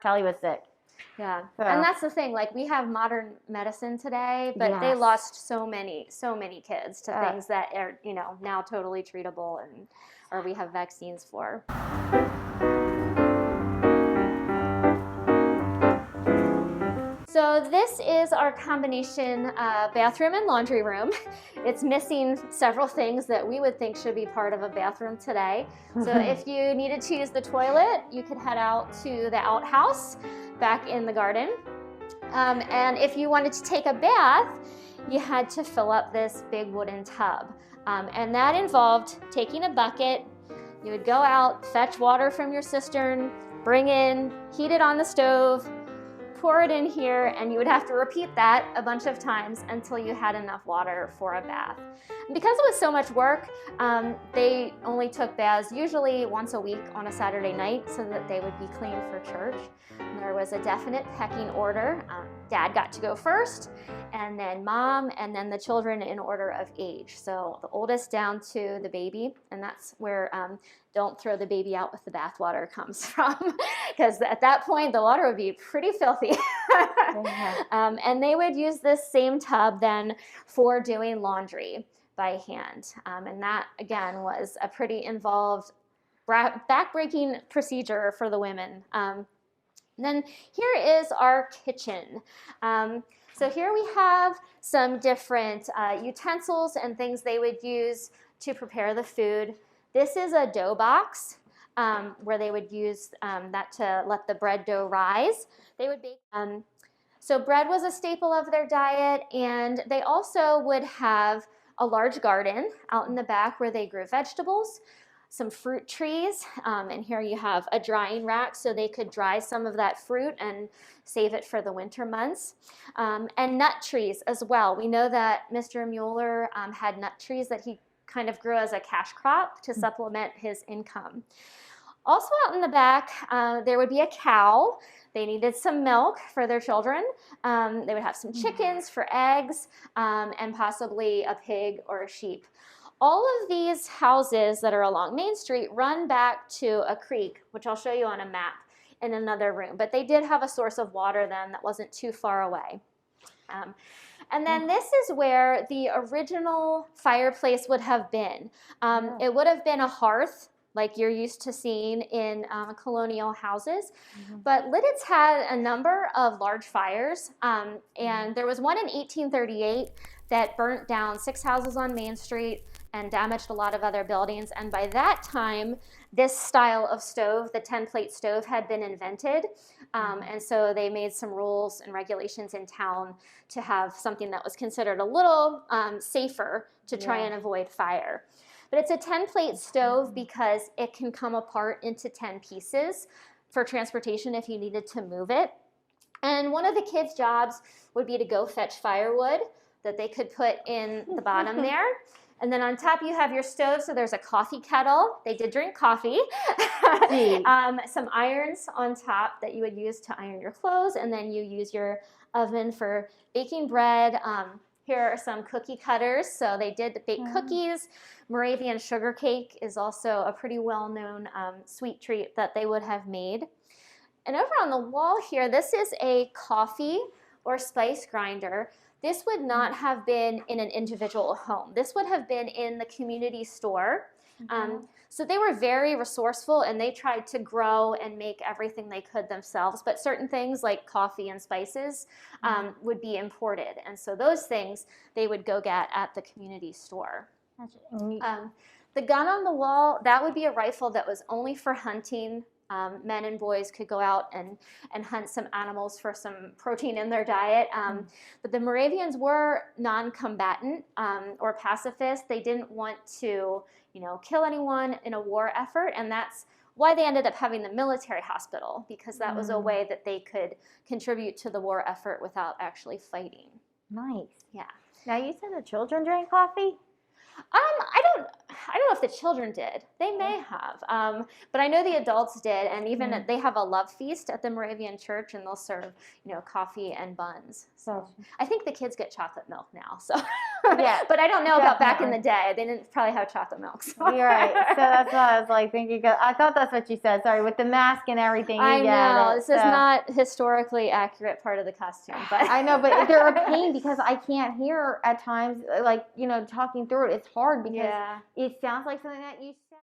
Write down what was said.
Kelly was sick. Yeah. So. And that's the thing, like we have modern medicine today, but they Yes. lost so many kids to things that are, now totally treatable or we have vaccines for. So this is our combination bathroom and laundry room. It's missing several things that we would think should be part of a bathroom today. So if you needed to use the toilet, you could head out to the outhouse back in the garden. And if you wanted to take a bath, you had to fill up this big wooden tub. And that involved taking a bucket. You would go out, fetch water from your cistern, bring in, heat it on the stove, pour it in here, and you would have to repeat that a bunch of times until you had enough water for a bath. And because it was so much work, they only took baths usually once a week on a Saturday night so that they would be clean for church. And there was a definite pecking order. Dad got to go first, and then mom, and then the children in order of age. So the oldest down to the baby, and that's where don't throw the baby out with the bathwater comes from, because at that point the water would be pretty filthy. And they would use this same tub then for doing laundry by hand. And that, again, was a pretty involved, back-breaking procedure for the women. Then here is our kitchen. So here we have some different utensils and things they would use to prepare the food. This is a dough box where they would use that to let the bread dough rise. They would bake. So bread was a staple of their diet, and they also would have a large garden out in the back where they grew vegetables, some fruit trees, and here you have a drying rack so they could dry some of that fruit and save it for the winter months. And nut trees as well. We know that Mr. Mueller had nut trees that he kind of grew as a cash crop to supplement his income. Also out in the back, there would be a cow. They needed some milk for their children. They would have some chickens for eggs, and possibly a pig or a sheep. All of these houses that are along Main Street run back to a creek, which I'll show you on a map in another room. But they did have a source of water then that wasn't too far away. And then this is where the original fireplace would have been. It would have been a hearth like you're used to seeing in colonial houses. But Lidditz had a number of large fires, and there was one in 1838 that burnt down 6 houses on Main Street and damaged a lot of other buildings. And by that time, this style of stove, the 10-plate stove, had been invented. And so they made some rules and regulations in town to have something that was considered a little safer to try and avoid fire. But it's a 10-plate stove because it can come apart into 10 pieces for transportation if you needed to move it. And one of the kids' jobs would be to go fetch firewood that they could put in the bottom there. And then on top you have your stove, so there's a coffee kettle. They did drink coffee. Some irons on top that you would use to iron your clothes, and then you use your oven for baking bread. Here are some cookie cutters. So they did bake cookies. Moravian sugar cake is also a pretty well-known sweet treat that they would have made. And over on the wall here, this is a coffee or spice grinder. This would not have been in an individual home. This would have been in the community store. So they were very resourceful, and they tried to grow and make everything they could themselves. But certain things like coffee and spices would be imported. And so those things they would go get at the community store. The gun on the wall, that would be a rifle that was only for hunting. Men and boys could go out and hunt some animals for some protein in their diet. But the Moravians were non-combatant or pacifist. They didn't want to, kill anyone in a war effort, and that's why they ended up having the military hospital, because that was a way that they could contribute to the war effort without actually fighting. Nice. Yeah. Now you said the children drank coffee? I don't know if the children did. They may have, but I know the adults did, and even they have a love feast at the Moravian Church, and they'll serve, coffee and buns. So I think the kids get chocolate milk now. So yeah, but I don't know about back in the day. They didn't probably have chocolate milk. So. You're right. So that's what I was like thinking. I thought that's what you said. Sorry, with the mask and everything. I know this is not historically accurate part of the costume, but I know, but they're a pain because I can't hear at times. Like talking through it, it's hard because it sounds like something that you said.